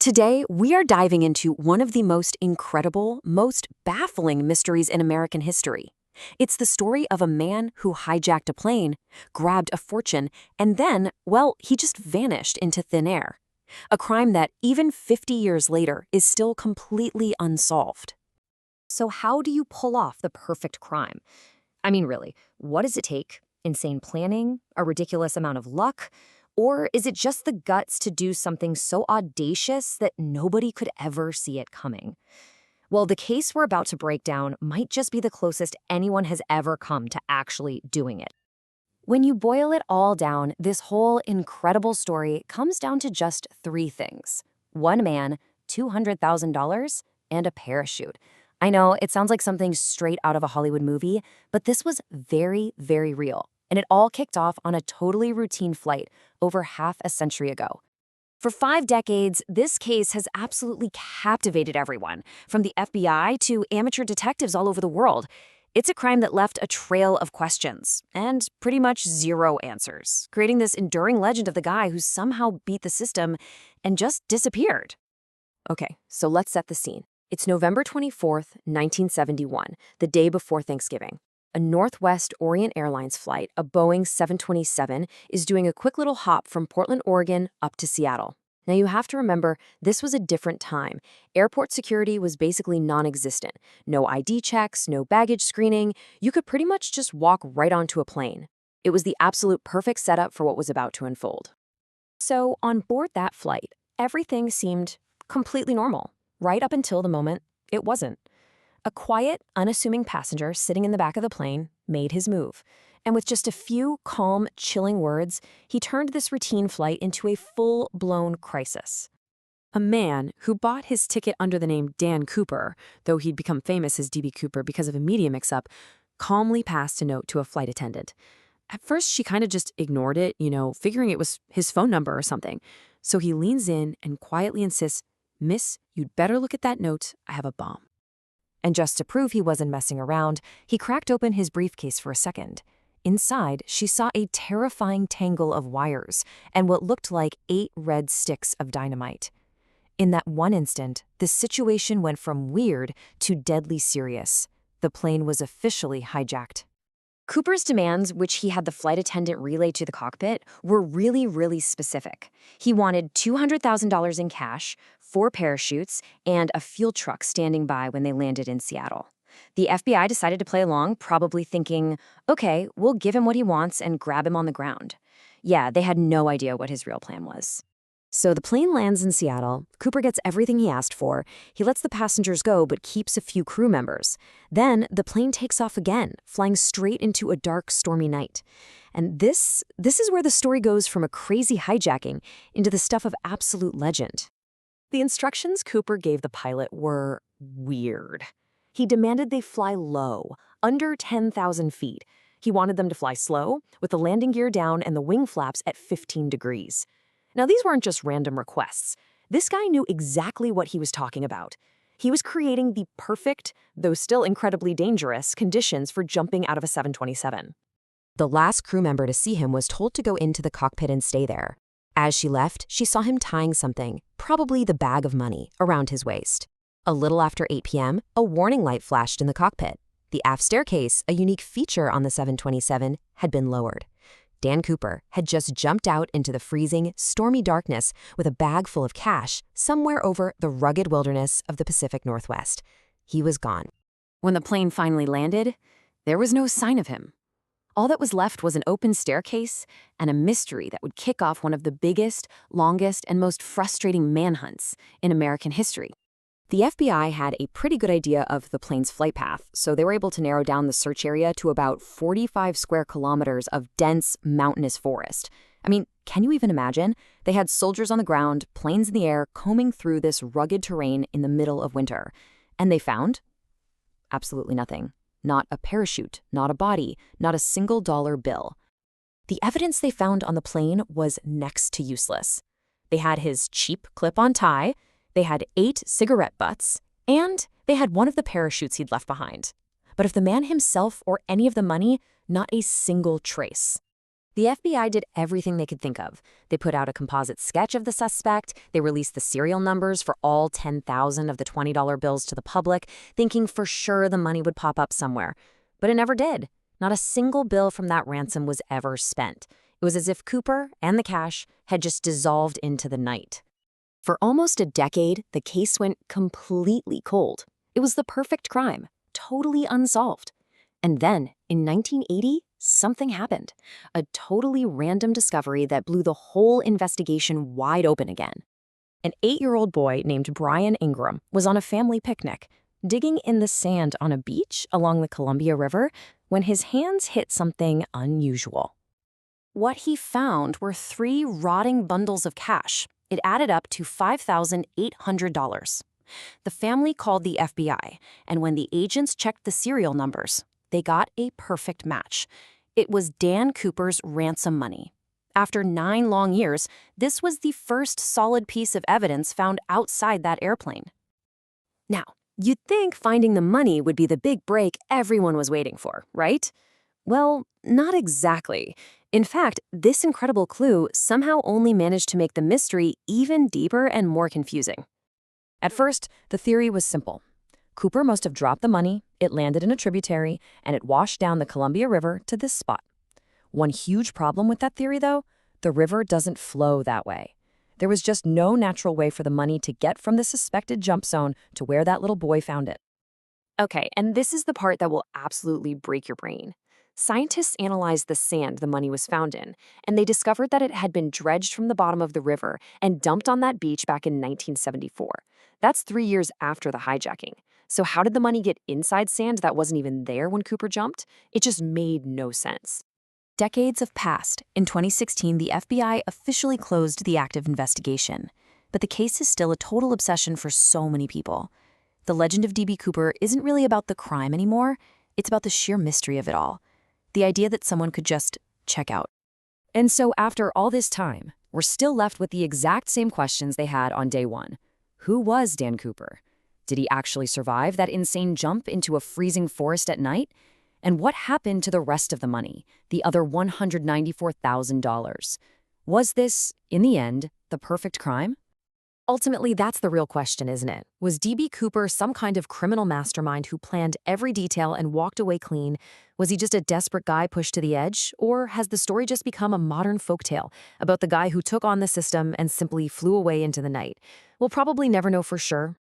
Today, we are diving into one of the most incredible, most baffling mysteries in American history. It's the story of a man who hijacked a plane, grabbed a fortune, and then, well, he just vanished into thin air. A crime that, even 50 years later, is still completely unsolved. So how do you pull off the perfect crime? I mean, really, what does it take? Insane planning? A ridiculous amount of luck? Or is it just the guts to do something so audacious that nobody could ever see it coming? Well, the case we're about to break down might just be the closest anyone has ever come to actually doing it. When you boil it all down, this whole incredible story comes down to just three things. One man, $200,000, and a parachute. I know it sounds like something straight out of a Hollywood movie, but this was very, very real. And it all kicked off on a totally routine flight over half a century ago. For 5 decades, this case has absolutely captivated everyone, from the FBI to amateur detectives all over the world. It's a crime that left a trail of questions and pretty much zero answers, creating this enduring legend of the guy who somehow beat the system and just disappeared. Okay, so let's set the scene. It's November 24th, 1971, the day before Thanksgiving. A Northwest Orient Airlines flight, a Boeing 727, is doing a quick little hop from Portland, Oregon, up to Seattle. Now, you have to remember, this was a different time. Airport security was basically non-existent. No ID checks, no baggage screening. You could pretty much just walk right onto a plane. It was the absolute perfect setup for what was about to unfold. So, on board that flight, everything seemed completely normal, right up until the moment it wasn't. A quiet, unassuming passenger sitting in the back of the plane made his move. And with just a few calm, chilling words, he turned this routine flight into a full-blown crisis. A man who bought his ticket under the name Dan Cooper, though he'd become famous as D.B. Cooper because of a media mix-up, calmly passed a note to a flight attendant. At first, she kind of just ignored it, figuring it was his phone number or something. So he leans in and quietly insists, "Miss, you'd better look at that note. I have a bomb." And just to prove he wasn't messing around, he cracked open his briefcase for a second. Inside, she saw a terrifying tangle of wires and what looked like 8 red sticks of dynamite. In that one instant, the situation went from weird to deadly serious. The plane was officially hijacked. Cooper's demands, which he had the flight attendant relay to the cockpit, were really, really specific. He wanted $200,000 in cash, 4 parachutes, and a fuel truck standing by when they landed in Seattle. The FBI decided to play along, probably thinking, okay, we'll give him what he wants and grab him on the ground. Yeah, they had no idea what his real plan was. So the plane lands in Seattle. Cooper gets everything he asked for. He lets the passengers go, but keeps a few crew members. Then the plane takes off again, flying straight into a dark, stormy night. And this is where the story goes from a crazy hijacking into the stuff of absolute legend. The instructions Cooper gave the pilot were weird. He demanded they fly low, under 10,000 feet. He wanted them to fly slow, with the landing gear down and the wing flaps at 15 degrees. Now, these weren't just random requests. This guy knew exactly what he was talking about. He was creating the perfect, though still incredibly dangerous, conditions for jumping out of a 727. The last crew member to see him was told to go into the cockpit and stay there. As she left, she saw him tying something, probably the bag of money, around his waist. A little after 8 p.m., a warning light flashed in the cockpit. The aft staircase, a unique feature on the 727, had been lowered. Dan Cooper had just jumped out into the freezing, stormy darkness with a bag full of cash somewhere over the rugged wilderness of the Pacific Northwest. He was gone. When the plane finally landed, there was no sign of him. All that was left was an open staircase and a mystery that would kick off one of the biggest, longest, and most frustrating manhunts in American history. The FBI had a pretty good idea of the plane's flight path, so they were able to narrow down the search area to about 45 square kilometers of dense, mountainous forest. I mean, can you even imagine? They had soldiers on the ground, planes in the air, combing through this rugged terrain in the middle of winter. And they found absolutely nothing. Not a parachute, not a body, not a single dollar bill. The evidence they found on the plane was next to useless. They had his cheap clip-on tie, they had 8 cigarette butts, and they had one of the parachutes he'd left behind. But of the man himself or any of the money, not a single trace. The FBI did everything they could think of. They put out a composite sketch of the suspect, they released the serial numbers for all 10,000 of the $20 bills to the public, thinking for sure the money would pop up somewhere. But it never did. Not a single bill from that ransom was ever spent. It was as if Cooper and the cash had just dissolved into the night. For almost a decade, the case went completely cold. It was the perfect crime, totally unsolved. And then, in 1980, something happened. A totally random discovery that blew the whole investigation wide open again. An 8-year-old boy named Brian Ingram was on a family picnic, digging in the sand on a beach along the Columbia River, when his hands hit something unusual. What he found were 3 rotting bundles of cash. It added up to $5,800. The family called the FBI, and when the agents checked the serial numbers, they got a perfect match. It was Dan Cooper's ransom money. After 9 long years, this was the first solid piece of evidence found outside that airplane. Now, you'd think finding the money would be the big break everyone was waiting for, right? Well, not exactly. In fact, this incredible clue somehow only managed to make the mystery even deeper and more confusing. At first, the theory was simple. Cooper must have dropped the money, it landed in a tributary, and it washed down the Columbia River to this spot. One huge problem with that theory, though, the river doesn't flow that way. There was just no natural way for the money to get from the suspected jump zone to where that little boy found it. Okay, and this is the part that will absolutely break your brain. Scientists analyzed the sand the money was found in, and they discovered that it had been dredged from the bottom of the river and dumped on that beach back in 1974. That's 3 years after the hijacking. So how did the money get inside sand that wasn't even there when Cooper jumped? It just made no sense. Decades have passed. In 2016, the FBI officially closed the active investigation. But the case is still a total obsession for so many people. The legend of D.B. Cooper isn't really about the crime anymore. It's about the sheer mystery of it all. The idea that someone could just check out. And so after all this time, we're still left with the exact same questions they had on day one. Who was Dan Cooper? Did he actually survive that insane jump into a freezing forest at night? And what happened to the rest of the money, the other $194,000? Was this, in the end, the perfect crime? Ultimately, that's the real question, isn't it? Was D.B. Cooper some kind of criminal mastermind who planned every detail and walked away clean? Was he just a desperate guy pushed to the edge? Or has the story just become a modern folktale about the guy who took on the system and simply flew away into the night? We'll probably never know for sure,